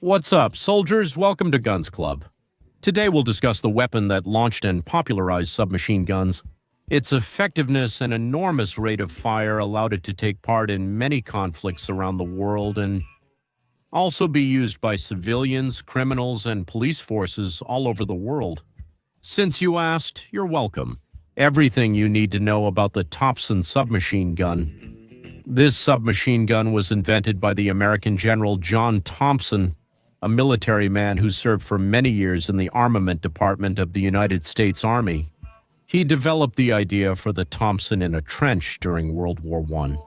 What's up, soldiers? Welcome to Guns Club. Today we'll discuss the weapon that launched and popularized submachine guns. Its effectiveness and enormous rate of fire allowed it to take part in many conflicts around the world and also be used by civilians, criminals, and police forces all over the world. Since you asked, you're welcome. Everything you need to know about the Thompson submachine gun. This submachine gun was invented by the American General John Thompson, a military man who served for many years in the Armament Department of the United States Army. He developed the idea for the Thompson in a trench during World War I.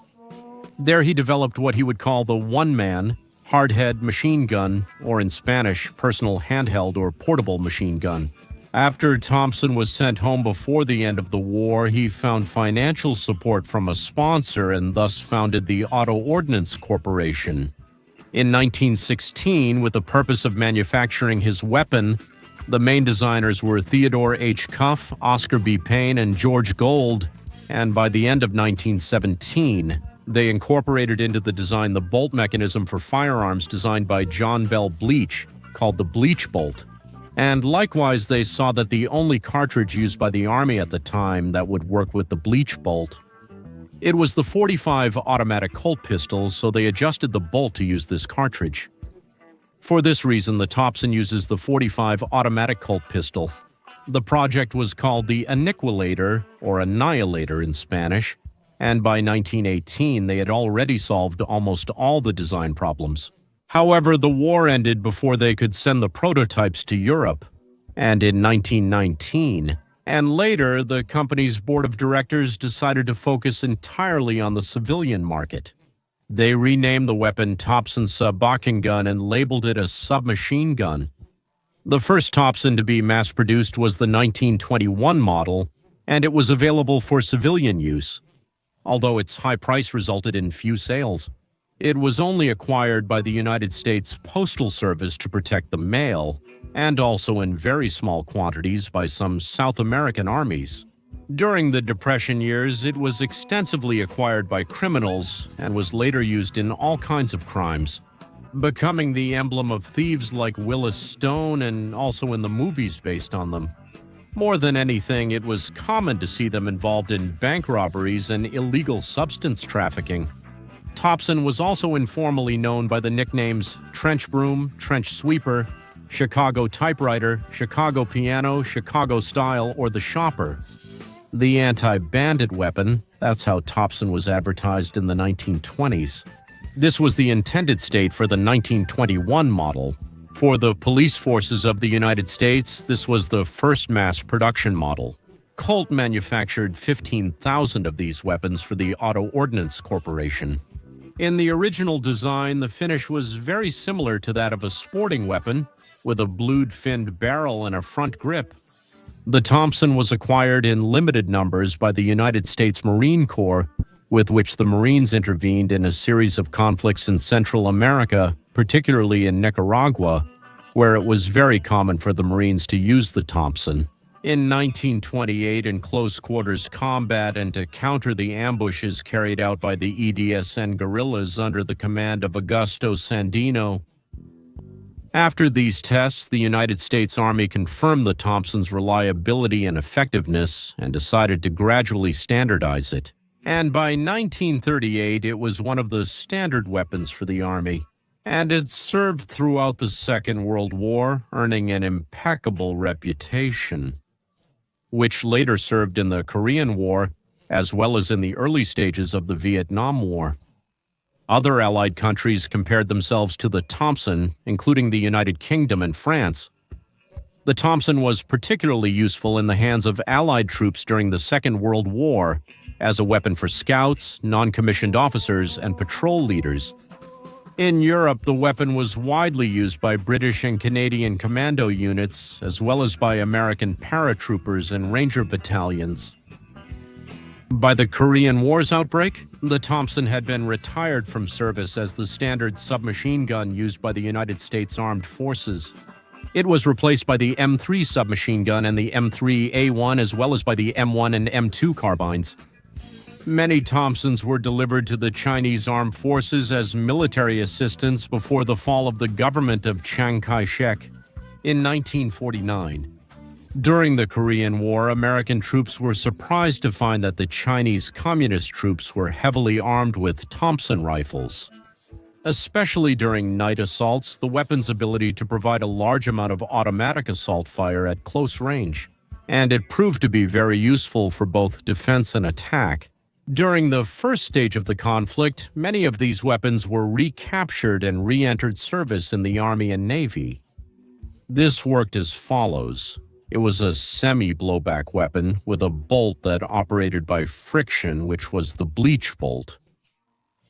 There he developed what he would call the one-man, hardhead machine gun, or in Spanish, personal handheld or portable machine gun. After Thompson was sent home before the end of the war, he found financial support from a sponsor and thus founded the Auto Ordnance Corporation. In 1916, with the purpose of manufacturing his weapon, the main designers were Theodore H. Cuff, Oscar B. Payne, and George Gold, and by the end of 1917, they incorporated into the design the bolt mechanism for firearms designed by John Bell Bleach, called the Bleach Bolt. And likewise, they saw that the only cartridge used by the Army at the time that would work with the Bleach Bolt, it was the .45 automatic Colt pistol, so they adjusted the bolt to use this cartridge. For this reason, the Thompson uses the .45 automatic Colt pistol. The project was called the Aniquilator, or Annihilator in Spanish, and by 1918 they had already solved almost all the design problems. However, the war ended before they could send the prototypes to Europe, and in 1919, and later the company's board of directors decided to focus entirely on the civilian market. They renamed the weapon Thompson Submachine gun and labeled it a submachine gun. The first Thompson to be mass-produced was the 1921 model, and it was available for civilian use, although its high price resulted in few sales. It was only acquired by the United States Postal Service to protect the mail, and also in very small quantities by some South American armies. During the Depression years, it was extensively acquired by criminals and was later used in all kinds of crimes, becoming the emblem of thieves like Willis Stone and also in the movies based on them. More than anything, it was common to see them involved in bank robberies and illegal substance trafficking. Thompson was also informally known by the nicknames Trench Broom, Trench Sweeper, Chicago Typewriter, Chicago Piano, Chicago Style, or the Shopper. The anti-bandit weapon, that's how Thompson was advertised in the 1920s. This was the intended state for the 1921 model. For the police forces of the United States, this was the first mass production model. Colt manufactured 15,000 of these weapons for the Auto Ordnance Corporation. In the original design, the finish was very similar to that of a sporting weapon, with a blued-finned barrel and a front grip. The Thompson was acquired in limited numbers by the United States Marine Corps, with which the Marines intervened in a series of conflicts in Central America, particularly in Nicaragua, where it was very common for the Marines to use the Thompson. In 1928, in close-quarters combat and to counter the ambushes carried out by the EDSN guerrillas under the command of Augusto Sandino. After these tests, the United States Army confirmed the Thompson's reliability and effectiveness and decided to gradually standardize it. And by 1938, it was one of the standard weapons for the Army. And it served throughout the Second World War, earning an impeccable reputation, which later served in the Korean War, as well as in the early stages of the Vietnam War. Other Allied countries compared themselves to the Thompson, including the United Kingdom and France. The Thompson was particularly useful in the hands of Allied troops during the Second World War as a weapon for scouts, non-commissioned officers, and patrol leaders. In Europe, the weapon was widely used by British and Canadian commando units, as well as by American paratroopers and ranger battalions. By the Korean War's outbreak, the Thompson had been retired from service as the standard submachine gun used by the United States Armed Forces. It was replaced by the M3 submachine gun and the M3A1, as well as by the M1 and M2 carbines. Many Thompsons were delivered to the Chinese armed forces as military assistance before the fall of the government of Chiang Kai-shek in 1949. During the Korean War, American troops were surprised to find that the Chinese communist troops were heavily armed with Thompson rifles. Especially during night assaults, the weapon's ability to provide a large amount of automatic assault fire at close range, and it proved to be very useful for both defense and attack. During the first stage of the conflict, many of these weapons were recaptured and re-entered service in the Army and Navy. This worked as follows. It was a semi-blowback weapon with a bolt that operated by friction, which was the bleach bolt.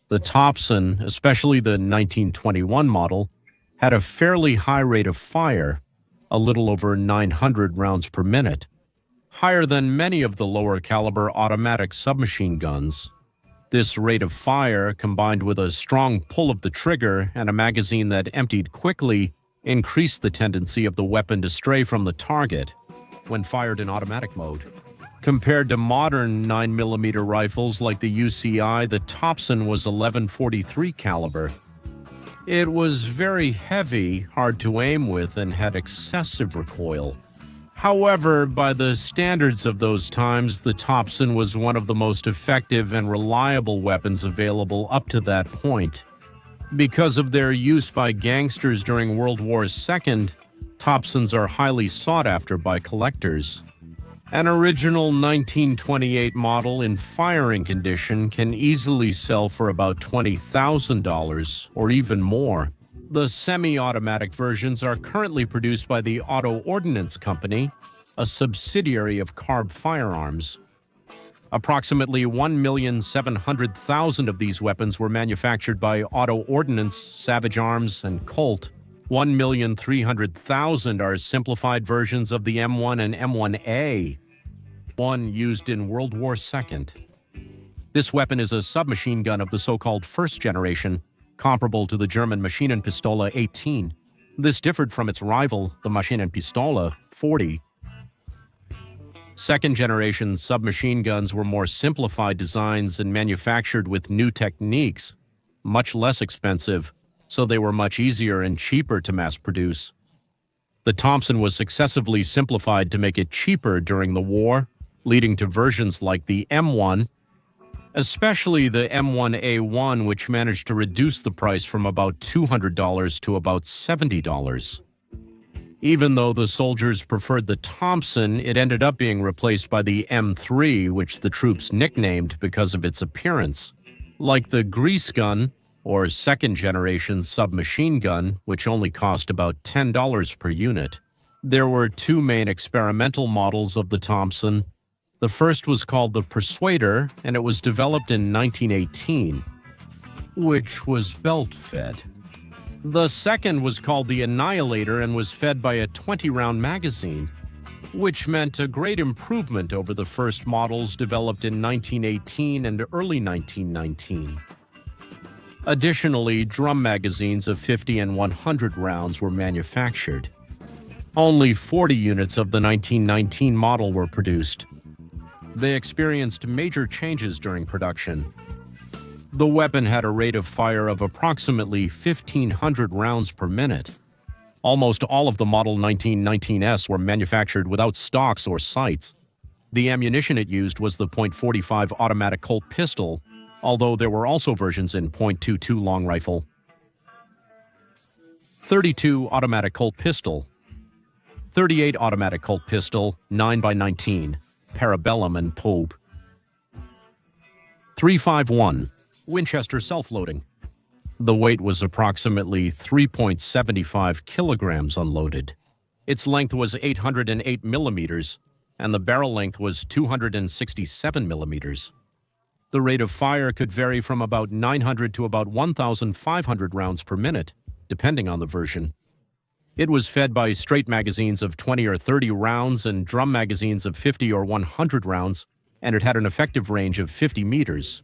The Thompson, especially the 1921 model, had a fairly high rate of fire, a little over 900 rounds per minute, higher than many of the lower-caliber automatic submachine guns. This rate of fire, combined with a strong pull of the trigger and a magazine that emptied quickly, increased the tendency of the weapon to stray from the target when fired in automatic mode. Compared to modern 9mm rifles like the UCI, the Thompson was 11.43 caliber. It was very heavy, hard to aim with, and had excessive recoil. However, by the standards of those times, the Thompson was one of the most effective and reliable weapons available up to that point. Because of their use by gangsters during World War II, Thompsons are highly sought after by collectors. An original 1928 model in firing condition can easily sell for about $20,000 or even more. The semi-automatic versions are currently produced by the Auto Ordnance Company, a subsidiary of Carb Firearms. Approximately 1,700,000 of these weapons were manufactured by Auto Ordnance, Savage Arms, and Colt. 1,300,000 are simplified versions of the M1 and M1A, one used in World War II. This weapon is a submachine gun of the so-called first generation, comparable to the German Maschinenpistole 18. This differed from its rival, the Maschinenpistole 40. Second-generation submachine guns were more simplified designs and manufactured with new techniques, much less expensive, so they were much easier and cheaper to mass-produce. The Thompson was successively simplified to make it cheaper during the war, leading to versions like the M1, especially the M1A1, which managed to reduce the price from about $200 to about $70. Even though the soldiers preferred the Thompson, it ended up being replaced by the M3, which the troops nicknamed because of its appearance. Like the grease gun, or second-generation submachine gun, which only cost about $10 per unit. There were two main experimental models of the Thompson. The first was called the Persuader, and it was developed in 1918, which was belt-fed. The second was called the Annihilator and was fed by a 20-round magazine, which meant a great improvement over the first models developed in 1918 and early 1919. Additionally, drum magazines of 50 and 100 rounds were manufactured. Only 40 units of the 1919 model were produced. They experienced major changes during production. The weapon had a rate of fire of approximately 1,500 rounds per minute. Almost all of the Model 1919S were manufactured without stocks or sights. The ammunition it used was the .45 automatic Colt pistol, although there were also versions in .22 long rifle, 32 automatic Colt pistol, 38 automatic Colt pistol, 9x19, Parabellum and Pope, 351 Winchester self-loading. The weight was approximately 3.75 kilograms unloaded. Its length was 808 millimeters, and the barrel length was 267 millimeters. The rate of fire could vary from about 900 to about 1,500 rounds per minute, depending on the version. It was fed by straight magazines of 20 or 30 rounds and drum magazines of 50 or 100 rounds, and it had an effective range of 50 meters.